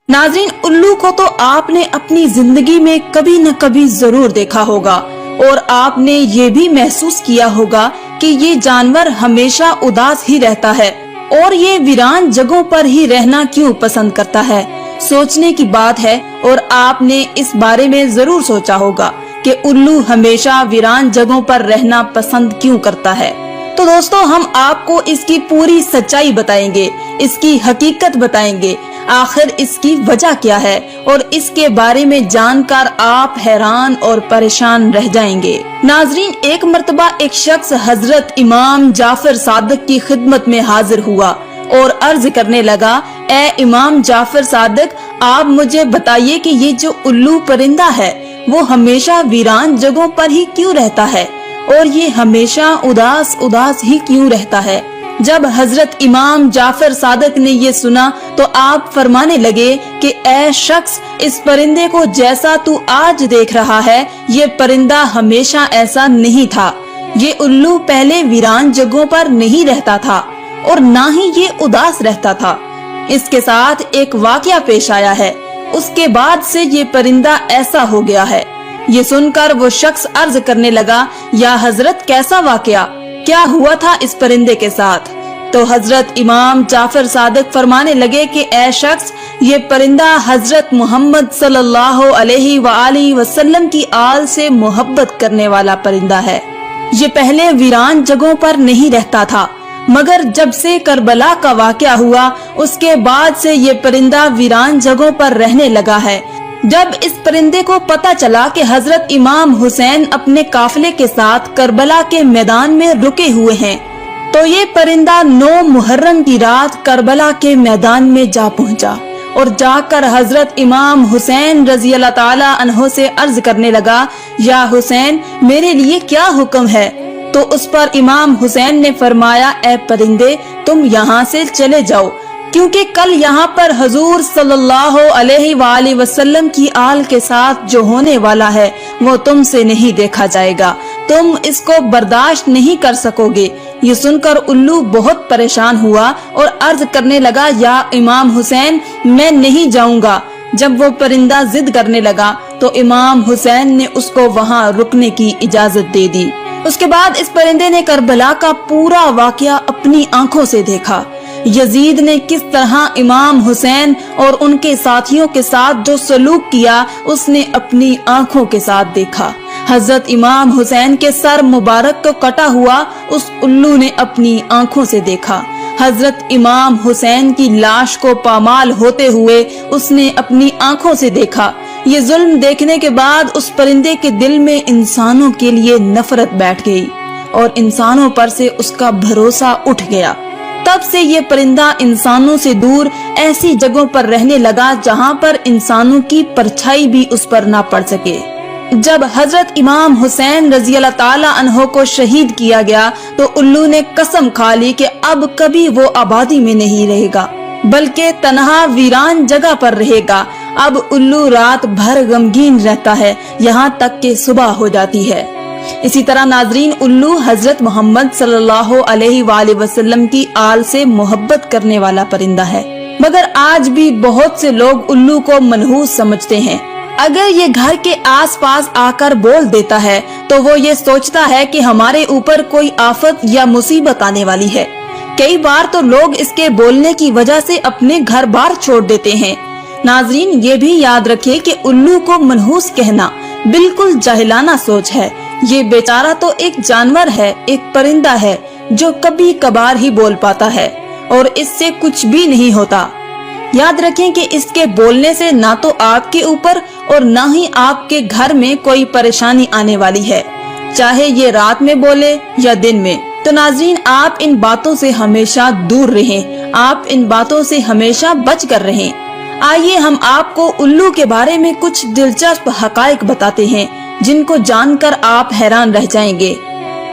नाज़रीन, उल्लू को तो आपने अपनी जिंदगी में कभी न कभी जरूर देखा होगा और आपने ये भी महसूस किया होगा कि ये जानवर हमेशा उदास ही रहता है और ये वीरान जगहों पर ही रहना क्यों पसंद करता है। सोचने की बात है और आपने इस बारे में जरूर सोचा होगा कि उल्लू हमेशा वीरान जगहों पर रहना पसंद क्यों करता है। तो दोस्तों, हम आपको इसकी पूरी सच्चाई बताएंगे, इसकी हकीकत बताएंगे, आखिर इसकी वजह क्या है और इसके बारे में जानकर आप हैरान और परेशान रह जाएंगे। नाजरीन, एक मर्तबा एक शख्स हजरत इमाम जाफर सादिक की खिदमत में हाजिर हुआ और अर्ज करने लगा, ए इमाम जाफर सादिक, आप मुझे बताइए कि ये जो उल्लू परिंदा है वो हमेशा वीरान जगहों पर ही क्यों रहता है और ये हमेशा उदास उदास ही क्यों रहता है। जब हजरत इमाम जाफर सादिक ने ये सुना तो आप फरमाने लगे कि ए शख्स, इस परिंदे को जैसा तू आज देख रहा है ये परिंदा हमेशा ऐसा नहीं था। ये उल्लू पहले वीरान जगहों पर नहीं रहता था और ना ही ये उदास रहता था। इसके साथ एक वाकया पेश आया है, उसके बाद से ये परिंदा ऐसा हो गया है। ये सुनकर वो शख्स अर्ज करने लगा, या हजरत, कैसा वाकया, क्या हुआ था इस परिंदे के साथ? तो हजरत इमाम जाफर सादिक फरमाने लगे कि ए शख्स, ये परिंदा हजरत मोहम्मद सल्लल्लाहु अलैहि वसल्लम की आल से मोहब्बत करने वाला परिंदा है। ये पहले वीरान जगहों पर नहीं रहता था, मगर जब से करबला का वाकया हुआ उसके बाद से ये परिंदा वीरान जगहों पर रहने लगा है। जब इस परिंदे को पता चला कि हजरत इमाम हुसैन अपने काफिले के साथ करबला के मैदान में रुके हुए हैं, तो ये परिंदा 9 मुहर्रम की रात करबला के मैदान में जा पहुंचा और जाकर हजरत इमाम हुसैन रजी अल्लाह ताला अन्हो से अर्ज करने लगा, या हुसैन, मेरे लिए क्या हुक्म है? तो उस पर इमाम हुसैन ने फरमाया, ए परिंदे, तुम यहाँ से चले जाओ, क्योंकि कल यहाँ पर हजूर सल्लल्लाहु अलैहि वसल्लम की आल के साथ जो होने वाला है वो तुमसे नहीं देखा जाएगा, तुम इसको बर्दाश्त नहीं कर सकोगे। ये सुनकर उल्लू बहुत परेशान हुआ और अर्ज करने लगा, या इमाम हुसैन, मैं नहीं जाऊंगा। जब वो परिंदा जिद करने लगा तो इमाम हुसैन ने उसको वहाँ रुकने की इजाजत दे दी। उसके बाद इस परिंदे ने करबला का पूरा वाकया अपनी आंखों से देखा। यजीद ने किस तरह इमाम हुसैन और उनके साथियों के साथ जो सलूक किया उसने अपनी आंखों के साथ देखा। हजरत इमाम हुसैन के सर मुबारक को कटा हुआ उस उल्लू ने अपनी आंखों से देखा। हजरत इमाम हुसैन की लाश को पामाल होते हुए उसने अपनी आंखों से देखा। ये जुल्म देखने के बाद उस परिंदे के दिल में इंसानों के लिए नफरत बैठ गई और इंसानों पर से उसका भरोसा उठ गया। तब से ये परिंदा इंसानों से दूर ऐसी जगहों पर रहने लगा जहाँ पर इंसानों की परछाई भी उस पर ना पड़ सके। जब हजरत इमाम हुसैन रजी अल्लाह ताला अन्हो को शहीद किया गया तो उल्लू ने कसम खा ली कि अब कभी वो आबादी में नहीं रहेगा, बल्कि तन्हा वीरान जगह पर रहेगा। अब उल्लू रात भर गमगीन रहता है, यहाँ तक कि सुबह हो जाती है। इसी तरह नाजरीन, उल्लू हजरत मोहम्मद सल्लल्लाहु अलैहि वसल्लम की आल से मोहब्बत करने वाला परिंदा है, मगर आज भी बहुत से लोग उल्लू को मनहूस समझते हैं। अगर ये घर के आसपास आकर बोल देता है तो वो ये सोचता है कि हमारे ऊपर कोई आफत या मुसीबत आने वाली है। कई बार तो लोग इसके बोलने की वजह से अपने घर बार छोड़ देते हैं। नाजरीन, ये भी याद रखें कि उल्लू को मनहूस कहना बिल्कुल जाहिलाना सोच है। ये बेचारा तो एक जानवर है, एक परिंदा है जो कभी कभार ही बोल पाता है और इससे कुछ भी नहीं होता। याद रखें कि इसके बोलने से ना तो आपके ऊपर और ना ही आपके घर में कोई परेशानी आने वाली है, चाहे ये रात में बोले या दिन में। तो नाज़रीन, आप इन बातों से हमेशा दूर रहें, आप इन बातों से हमेशा बच कर रहें। आइए हम आपको उल्लू के बारे में कुछ दिलचस्प हकाइक बताते हैं जिनको जानकर आप हैरान रह जाएंगे।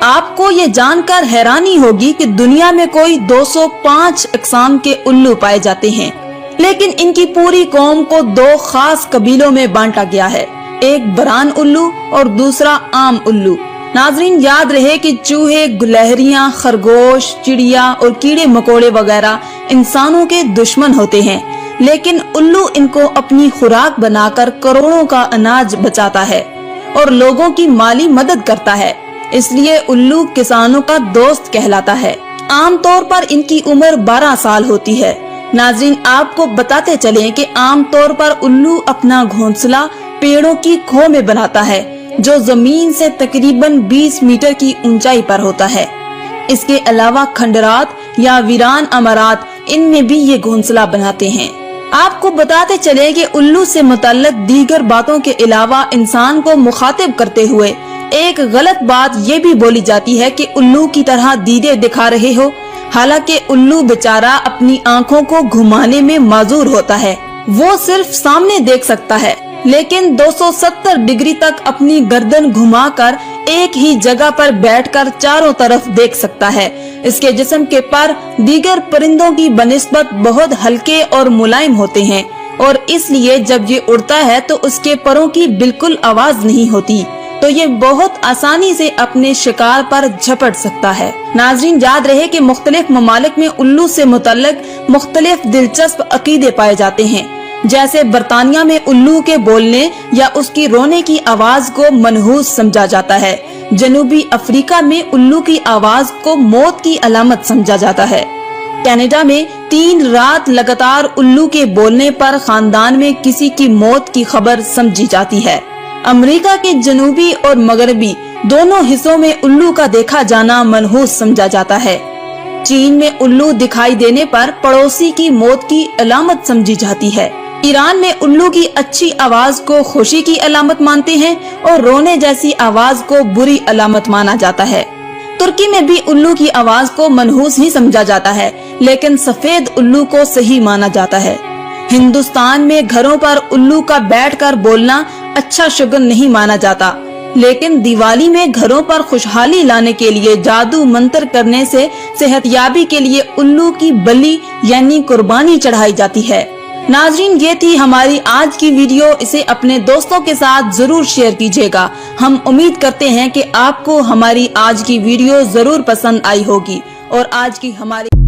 आपको ये जानकर हैरानी होगी कि दुनिया में कोई 205 अक़साम के उल्लू पाए जाते हैं, लेकिन इनकी पूरी कौम को 2 खास कबीलों में बांटा गया है, एक बरान उल्लू और दूसरा आम उल्लू। नाजरीन, याद रहे कि चूहे, गुलहरियां, खरगोश, चिड़िया और कीड़े मकोड़े वगैरह इंसानों के दुश्मन होते हैं, लेकिन उल्लू इनको अपनी खुराक बनाकर करोड़ों का अनाज बचाता है और लोगों की माली मदद करता है। इसलिए उल्लू किसानों का दोस्त कहलाता है। आमतौर पर इनकी उम्र 12 साल होती है। नाज़रीन, आपको बताते चलें कि आमतौर पर उल्लू अपना घोंसला पेड़ों की खो में बनाता है, जो जमीन से तकरीबन 20 मीटर की ऊंचाई पर होता है। इसके अलावा खंडरात या वीरान अमारात, इनमें भी ये घोंसला बनाते हैं। आपको बताते चले कि उल्लू से मुतल्लिक दीगर बातों के अलावा इंसान को मुखातिब करते हुए एक गलत बात ये भी बोली जाती है कि उल्लू की तरह दीदे दिखा रहे हो। हालांकि उल्लू बेचारा अपनी आंखों को घुमाने में माजूर होता है। वो सिर्फ सामने देख सकता है, लेकिन 270 डिग्री तक अपनी गर्दन घुमाकर एक ही जगह पर बैठकर चारों तरफ देख सकता है। इसके जिस्म के पर दीगर परिंदों की बनिस्बत बहुत हल्के और मुलायम होते हैं और इसलिए जब ये उड़ता है तो उसके परों की बिल्कुल आवाज नहीं होती, तो ये बहुत आसानी से अपने शिकार पर झपट सकता है। नाज़रीन, याद रहे कि मुख्तलिफ ममालिक में उल्लू से मुतल्लिक मुख्तलिफ दिलचस्प अकीदे पाए जाते हैं। जैसे बरतानिया में उल्लू के बोलने या उसकी रोने की आवाज को मनहूस समझा जाता है। जनूबी अफ्रीका में उल्लू की आवाज को मौत की अलामत समझा जाता है। कनाडा में 3 रात लगातार उल्लू के बोलने पर खानदान में किसी की मौत की खबर समझी जाती है। अमेरिका के जनूबी और मगरबी दोनों हिस्सों में उल्लू का देखा जाना मनहूस समझा जाता है। चीन में उल्लू दिखाई देने पर पड़ोसी की मौत की अलामत समझी जाती है। ईरान में उल्लू की अच्छी आवाज को खुशी की अलामत मानते हैं और रोने जैसी आवाज को बुरी अलामत माना जाता है। तुर्की में भी उल्लू की आवाज को मनहूस ही समझा जाता है, लेकिन सफेद उल्लू को सही माना जाता है। हिंदुस्तान में घरों पर उल्लू का बैठकर बोलना अच्छा शुगन नहीं माना जाता, लेकिन दिवाली में घरों पर खुशहाली लाने के लिए जादू मंत्र करने से सेहतयाबी के लिए उल्लू की बलि यानी कुर्बानी चढ़ाई जाती है। नाज़रीन, ये थी हमारी आज की वीडियो। इसे अपने दोस्तों के साथ जरूर शेयर कीजिएगा। हम उम्मीद करते हैं कि आपको हमारी आज की वीडियो जरूर पसंद आई होगी और आज की हमारी